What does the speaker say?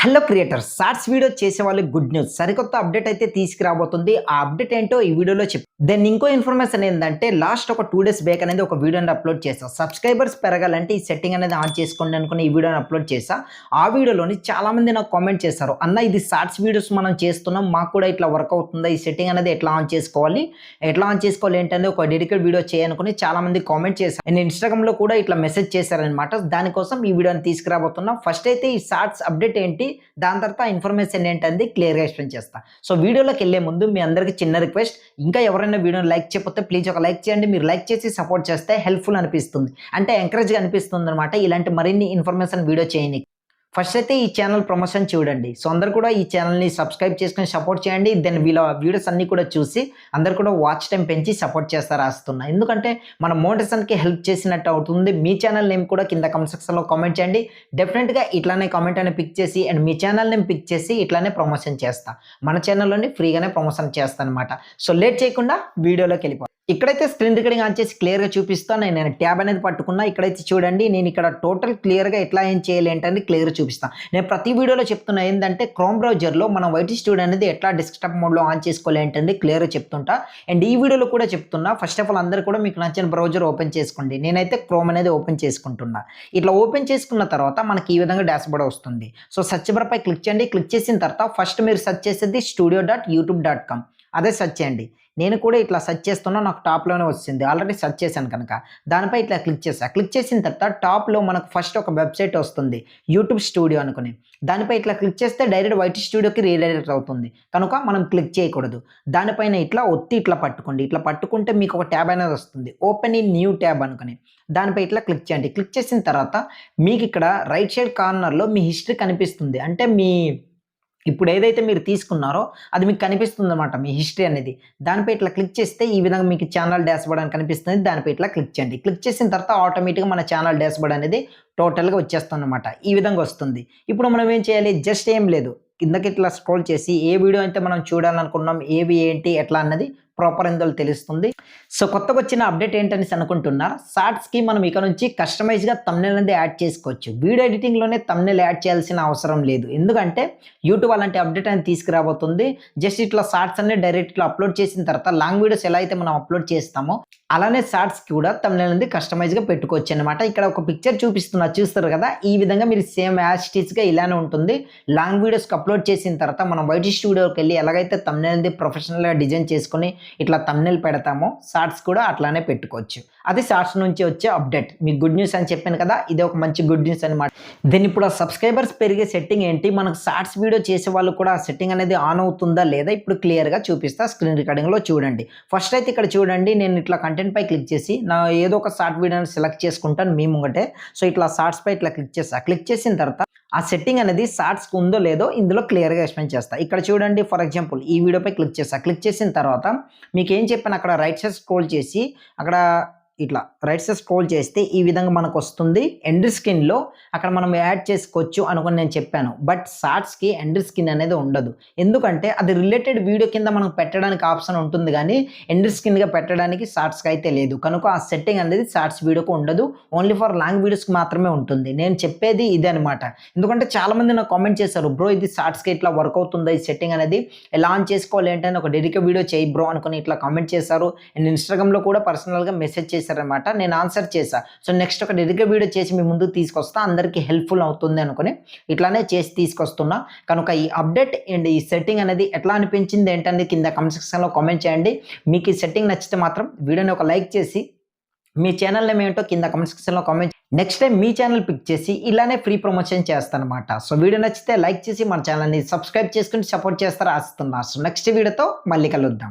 Hello creators, shorts video చేసే వాళ్ళకి good news. సరికొత్త అప్డేట్ అయితే తీసుకురాబోతుంది. ఆ అప్డేట్ ఏంటో ఈ వీడియోలో దెన్ ఇంకో ఇన్ఫర్మేషన్ ఏంటంటే, లాస్ట్ ఒక 2 డేస్ బ్యాక్ అనేది ఒక వీడియోని అప్లోడ్ చేశా. సబ్స్క్రైబర్స్ పెరగాలంటే ఈ సెట్టింగ్ అనేది ఆన్ చేసుకోండి అనుకుని ఈ వీడియోని అప్లోడ్ చేశా. ఆ వీడియోలోని చాలా మంది నాకు కామెంట్ చేశారు, అన్న ఇది షార్ట్స్ వీడియోస్ మనం చేస్తున్నాం, మాకు కూడా ఇట్లా వర్క్ అవుతుందా, ఈ సెట్టింగ్ అనేది ఎట్లా ఆన్ చేసుకోవాలి ఏంటనేది ఒక డెడికేట్ వీడియో చేయనుకుని చాలా మంది కామెంట్ చేశారు. నేను ఇన్స్టాగ్రామ్లో కూడా ఇట్లా మెసేజ్ చేశారనమాట. దానికోసం ఈ వీడియోని తీసుకురాబోతున్నా. ఫస్ట్ అయితే ఈ షార్ట్స్ అప్డేట్ ఏంటి, దాని తర్వాత ఇన్ఫర్మేషన్ ఏంటంది క్లియర్గా ఎక్స్ప్లెయిన్ చేస్తా. సో వీడియోలోకి వెళ్ళే ముందు మీ అందరికీ చిన్న రిక్వెస్ట్, ఇంకా ఎవరైనా వీడియోని లైక్ చేయకపోతే ప్లీజ్ ఒక లైక్ చేయండి. మీరు లైక్ చేసి సపోర్ట్ చేస్తే హెల్ప్ఫుల్ అనిపిస్తుంది, అంటే ఎంకరేజ్గా అనిపిస్తుంది అనమాట ఇలాంటి మరిన్ని ఇన్ఫర్మేషన్ వీడియో చేయని. ఫస్ట్ అయితే ఈ ఛానల్ ప్రమోషన్ చూడండి. సో అందరు కూడా ఈ ఛానల్ని సబ్స్క్రైబ్ చేసుకుని సపోర్ట్ చేయండి. దెన్ వీళ్ళ వీడియోస్ అన్నీ కూడా చూసి అందరు కూడా వాచ్ టైం పెంచి సపోర్ట్ చేస్తారు రాస్తున్నా, ఎందుకంటే మన మోటివేషన్కి హెల్ప్ చేసినట్టు అవుతుంది. మీ ఛానల్ నేమ్ కూడా కింద కామెంట్ సెక్షన్లో కామెంట్ చేయండి. డెఫినెట్గా ఇట్లానే కామెంట్ అని పిక్ చేసి అండ్ మీ ఛానల్ నేమ్ పిక్ చేసి ఇట్లానే ప్రమోషన్ చేస్తా. మన ఛానల్లోని ఫ్రీగానే ప్రమోషన్ చేస్తాను అనమాట. సో లేట్ చేయకుండా వీడియోలోకి వెళ్ళిపో. ఇక్కడైతే స్క్రీన్ రికార్డింగ్ ఆన్ చేసి క్లియర్గా చూపిస్తాను. నేను ట్యాబ్ అనేది పట్టుకున్నా. ఇక్కడైతే చూడండి, నేను ఇక్కడ టోటల్ క్లియర్గా ఎట్లా ఏం చేయాలి ఏంటని క్లియర్గా చూపిస్తాను. నేను ప్రతి వీడియోలో చెప్తున్నా ఏంటంటే, క్రోమ్ బ్రౌజర్లో మనం వైటీ స్టూడియో అనేది ఎట్లా డెస్క్టాప్ మోడ్లో ఆన్ చేసుకోవాలి ఏంటంది క్లియర్గా చెప్తుంటా. అండ్ ఈ వీడియోలో కూడా చెప్తున్నా. ఫస్ట్ ఆఫ్ ఆల్ అందరూ కూడా మీకు నచ్చిన బ్రౌజర్ ఓపెన్ చేసుకోండి. నేనైతే క్రోమ్ అనేది ఓపెన్ చేసుకుంటున్నా. ఇట్లా ఓపెన్ చేసుకున్న తర్వాత మనకి ఈ విధంగా డాష్బోర్డ్ వస్తుంది. సో సర్చ్ బార్ పై క్లిక్ చేయండి. క్లిక్ చేసిన తర్వాత ఫస్ట్ మీరు సెర్చ్ చేసేది studio.youtube.com, అదే సెర్చ్ చేయండి. నేను కూడా ఇట్లా సెర్చ్ చేస్తున్నా, నాకు టాప్లోనే వచ్చింది. ఆల్రెడీ సెర్చ్ చేశాను కనుక దానిపై ఇట్లా క్లిక్ చేసా. క్లిక్ చేసిన తర్వాత టాప్లో మనకు ఫస్ట్ ఒక వెబ్సైట్ వస్తుంది, యూట్యూబ్ స్టూడియో అనుకుని. దానిపై ఇట్లా క్లిక్ చేస్తే డైరెక్ట్ వైటీ స్టూడియోకి రీడైరెక్ట్ అవుతుంది కనుక మనం క్లిక్ చేయకూడదు. దానిపైన ఇట్లా ఒత్తి ఇట్లా పట్టుకోండి. ఇట్లా పట్టుకుంటే మీకు ఒక ట్యాబ్ అనేది వస్తుంది, ఓపెన్ ఇన్ న్యూ ట్యాబ్ అనుకుని. దానిపై ఇట్లా క్లిక్ చేయండి. క్లిక్ చేసిన తర్వాత మీకు ఇక్కడ రైట్ సైడ్ కార్నర్లో మీ హిస్టరీ కనిపిస్తుంది. అంటే మీ ఇప్పుడు ఏదైతే మీరు తీసుకున్నారో అది మీకు కనిపిస్తుంది అనమాట, మీ హిస్టరీ అనేది. దానిపై ఇట్లా క్లిక్ చేస్తే ఈ విధంగా మీకు ఛానల్ డాష్బోర్డ్ అని కనిపిస్తుంది. దానిపై ఇట్లా క్లిక్ చేయండి. క్లిక్ చేసిన తర్వాత ఆటోమేటిక్గా మన ఛానల్ డాష్బోర్డ్ అనేది టోటల్గా వచ్చేస్తుంది అనమాట. ఈ విధంగా వస్తుంది. ఇప్పుడు మనం ఏం చేయాలి, జస్ట్ ఏం లేదు, కిందకి ఇట్లా స్క్రోల్ చేసి ఏ వీడియో అయితే మనం చూడాలనుకున్నాం, ఏవి ఏంటి ఎట్లా అన్నది ప్రాపర్ ఎందులో తెలుస్తుంది. సో కొత్తగా వచ్చిన అప్డేట్ ఏంటని అనుకుంటున్నారు, షార్ట్స్కి మనం ఇక నుంచి కస్టమైజ్గా థంబ్నెయిల్ అనేది యాడ్ చేసుకోవచ్చు. వీడియో ఎడిటింగ్లోనే థంబ్నెయిల్ యాడ్ చేయాల్సిన అవసరం లేదు, ఎందుకంటే యూట్యూబ్ అలాంటి అప్డేట్ అనేది తీసుకురాబోతుంది. జస్ట్ ఇట్లా షార్ట్స్ అనేది డైరెక్ట్ ఇట్లా అప్లోడ్ చేసిన తర్వాత లాంగ్ వీడియోస్ ఎలా అయితే మనం అప్లోడ్ చేస్తామో అలానే షార్ట్స్కి కూడా థంబ్నెయిల్ అనేది కస్టమైజ్గా పెట్టుకోవచ్చు అనమాట. ఇక్కడ ఒక పిక్చర్ చూపిస్తున్నా, చూస్తారు కదా, ఈ విధంగా మీరు సేమ్ యాజ్ టీజ్గా ఇలానే ఉంటుంది. లాంగ్ వీడియోస్కి అప్లోడ్ చేసిన తర్వాత మనం వైటీ స్టూడియోకి వెళ్ళి ఎలాగైతే థంబ్నెయిల్ అనేది ప్రొఫెషనల్గా డిజైన్ చేసుకుని ఇట్లా థంబ్నెయిల్ పెడతామో షార్ట్స్ కూడా అట్లానే పెట్టుకోవచ్చు. అది షార్ట్స్ నుంచి వచ్చే అప్డేట్. మీకు గుడ్ న్యూస్ అని చెప్పాను కదా, ఇది ఒక మంచి గుడ్ న్యూస్ అనమాట. దీని ఇప్పుడు ఆ సబ్స్క్రైబర్స్ పెరిగే సెట్టింగ్ ఏంటి, మనకు షార్ట్స్ వీడియో చేసే వాళ్ళు కూడా ఆ సెట్టింగ్ అనేది ఆన్ అవుతుందా లేదా ఇప్పుడు క్లియర్గా చూపిస్తా. స్క్రీన్ రికార్డింగ్లో చూడండి. ఫస్ట్ అయితే ఇక్కడ చూడండి, నేను ఇట్లా కంటెంట్ పై క్లిక్ చేసి నా ఏదో ఒక షార్ట్ వీడియోని సెలెక్ట్ చేసుకుంటాను మీ ముంగటే. సో ఇట్లా షార్ట్స్ పై ఇట్లా క్లిక్ చేస్తా. క్లిక్ చేసిన తర్వాత ఆ సెట్టింగ్ అనేది షార్ట్స్కి ఉందో లేదో ఇందులో క్లియర్గా ఎక్స్ప్లెయిన్ చేస్తా. ఇక్కడ చూడండి, ఫర్ ఎగ్జాంపుల్ ఈ వీడియోపై క్లిక్ చేస్తా. క్లిక్ చేసిన తర్వాత మీకు ఏం చెప్పాను, అక్కడ రైట్ సైడ్ స్క్రోల్ చేసి అక్కడ ఇట్లా రైట్ సైడ్ స్క్రోల్ చేస్తే ఈ విధంగా మనకు వస్తుంది. ఎండ్ స్క్రీన్లో అక్కడ మనం యాడ్ చేసుకోవచ్చు అనుకుని నేను చెప్పాను. బట్ షార్ట్స్కి ఎండ్ స్క్రీన్ అనేది ఉండదు, ఎందుకంటే అది రిలేటెడ్ వీడియో కింద మనం పెట్టడానికి ఆప్షన్ ఉంటుంది, కానీ ఎండ్ స్క్రీన్గా పెట్టడానికి షార్ట్స్కి అయితే లేదు. కనుక ఆ సెట్టింగ్ అనేది షార్ట్స్ వీడియోకి ఉండదు, ఓన్లీ ఫర్ లాంగ్ వీడియోస్కి మాత్రమే ఉంటుంది. నేను చెప్పేది ఇదే అనమాట. ఎందుకంటే చాలామంది నాకు కామెంట్ చేశారు, బ్రో ఇది షార్ట్స్కి ఇట్లా వర్క్ అవుతుందా, ఈ సెట్టింగ్ అనేది ఎలా ఆన్ చేసుకోవాలి ఏంటని ఒక డెడికేట్ వీడియో చేయి బ్రో అనుకుని ఇట్లా కామెంట్ చేశారు. అండ్ ఇన్స్టాగ్రామ్లో కూడా పర్సనల్గా మెసేజ్ చేశారనమాట. నేను ఆన్సర్ చేశా. సో నెక్స్ట్ ఒక డెడికేట్ వీడియో చేసి మీ ముందుకు తీసుకొస్తా, అందరికీ హెల్ప్ఫుల్ అవుతుంది అనుకుని ఇట్లానే చేసి తీసుకొస్తున్నా. కనుక ఈ అప్డేట్ అండ్ ఈ సెట్టింగ్ అనేది ఎట్లా అనిపించింది ఏంటనేది కింద కామెంట్ సెక్షన్లో కామెంట్ చేయండి. మీకు ఈ సెట్టింగ్ నచ్చితే మాత్రం వీడియోని ఒక లైక్ చేసి మీ ఛానల్ నేమ్ ఏంటో కింద కామెంట్ సెక్షన్లో కామెంట్. నెక్స్ట్ టైం మీ ఛానల్ పిక్ చేసి ఇలానే ఫ్రీ ప్రమోషన్ చేస్తానమాట. సో వీడియో నచ్చితే లైక్ చేసి మన ఛానల్ని సబ్స్క్రైబ్ చేసుకుని సపోర్ట్ చేస్తారా ఆశిస్తున్నా. సో నెక్స్ట్ వీడియోతో మళ్ళీ కలుద్దాం.